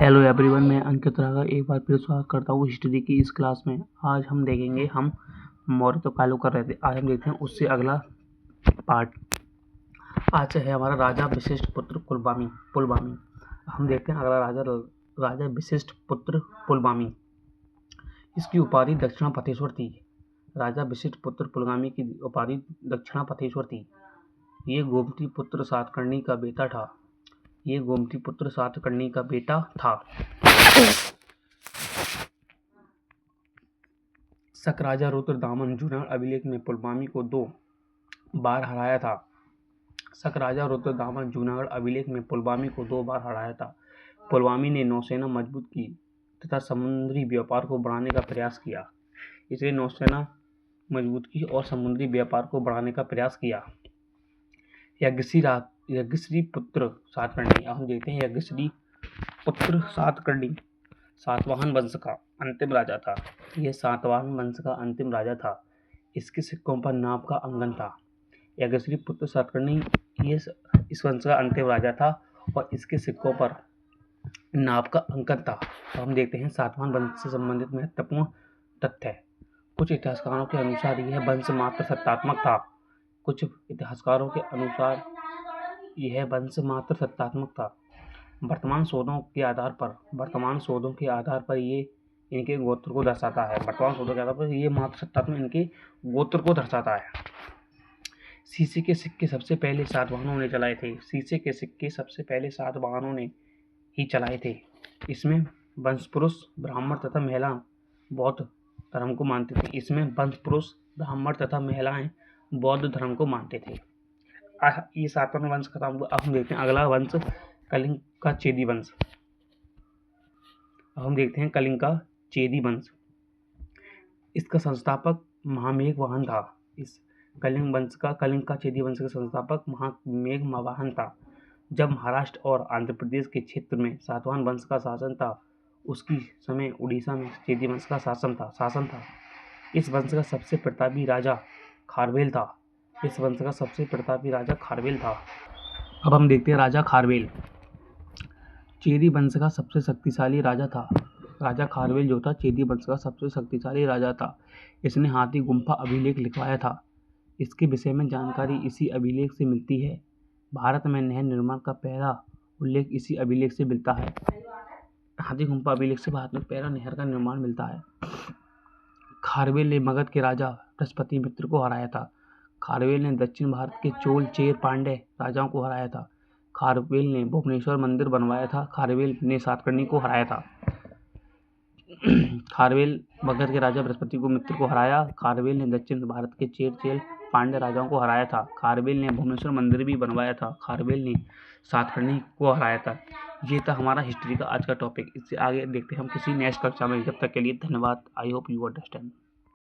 Hello everyone, मैं अंकित राघव एक बार फिर स्वागत करता हूँ हिस्ट्री की इस क्लास में। आज हम देखेंगे, हम मौर्य तो चालू कर रहे थे, आज हम देखते हैं उससे अगला पार्ट। आज है हमारा राजा वशिष्ठ पुत्र पुलमावी। हम देखते हैं अगला राजा वशिष्ठ पुत्र पुलमावी। इसकी उपाधि दक्षिणापथेश्वर थी। राजा वशिष्ठ पुत्र पुलमावी की उपाधि दक्षिणापथेश्वर थी। ये गोमती पुत्र सातकर्णी का बेटा था। शक राजा रुद्रदामन जूनागढ़ अभिलेख में पुलमावी को 2 बार हराया था। पुलमावी ने नौसेना मजबूत की तथा समुद्री व्यापार को बढ़ाने का प्रयास किया। यज्ञश्री पुत्र सातकर्णी। हम देखते हैं यज्ञश्री पुत्र सातकर्णी सातवाहन वंश का अंतिम राजा था। यह सातवाहन वंश का अंतिम राजा था। इसके सिक्कों पर नाभ का अंकन था। यज्ञश्री पुत्र सातकर्णी इस वंश का अंतिम राजा था और इसके सिक्कों पर नाभ का अंकन था। तो हम देखते हैं सातवाहन वंश से संबंधित महत्वपूर्ण तथ्य। कुछ इतिहासकारों के अनुसार यह वंश मात्र सत्तात्मक था। वर्तमान शोधों के आधार पर ये इनके गोत्र को दर्शाता है। गोत्र को दर्शाता है। शीशे के सिक्के सबसे पहले सातवाहनों ने ही चलाए थे। इसमें वंश पुरुष ब्राह्मण तथा महिला बौद्ध धर्म को मानते थे। ये सातवाहन वंश खत्म हुआ। अब हम देखते हैं अगला वंश कलिंग का चेदी वंश। इसका संस्थापक महामेघवाहन था। इस कलिंग का चेदी वंश का संस्थापक महामेघवाहन था। जब महाराष्ट्र और आंध्र प्रदेश के क्षेत्र में सातवाहन वंश का शासन था, उसकी समय उड़ीसा में चेदी वंश का शासन था। इस वंश का सबसे प्रतापी राजा खारवेल था। अब हम देखते हैं राजा खारवेल। चेदी वंश का सबसे शक्तिशाली राजा था। राजा खारवेल जो था चेदी वंश का सबसे शक्तिशाली राजा था। इसने हाथी गुम्फा अभिलेख लिखवाया था। इसके विषय में जानकारी इसी अभिलेख से मिलती है। भारत में नहर निर्माण का पहला उल्लेख इसी अभिलेख से मिलता है। हाथी गुम्फा अभिलेख से भारत में पहला नहर का निर्माण मिलता है। खारवेल ने मगध के राजा बृहस्पति मित्र को हराया था। खारवेल ने दक्षिण भारत के चोल चेर पांड्य राजाओं को हराया था। खारवेल ने भुवनेश्वर मंदिर बनवाया था। खारवेल ने सातकर्णी को हराया था। खारवेल मगध के राजा बृहस्पति को मित्र को हराया। खारवेल ने दक्षिण भारत के चेर पांड्य राजाओं को हराया था। खारवेल ने भुवनेश्वर मंदिर भी बनवाया था। खारवेल ने सातकर्णी को हराया था। ये था हमारा हिस्ट्री का आज का टॉपिक। इससे आगे देखते हैं हम किसी नेक्स्ट कक्षा में। जब तक के लिए धन्यवाद। I hope you understand.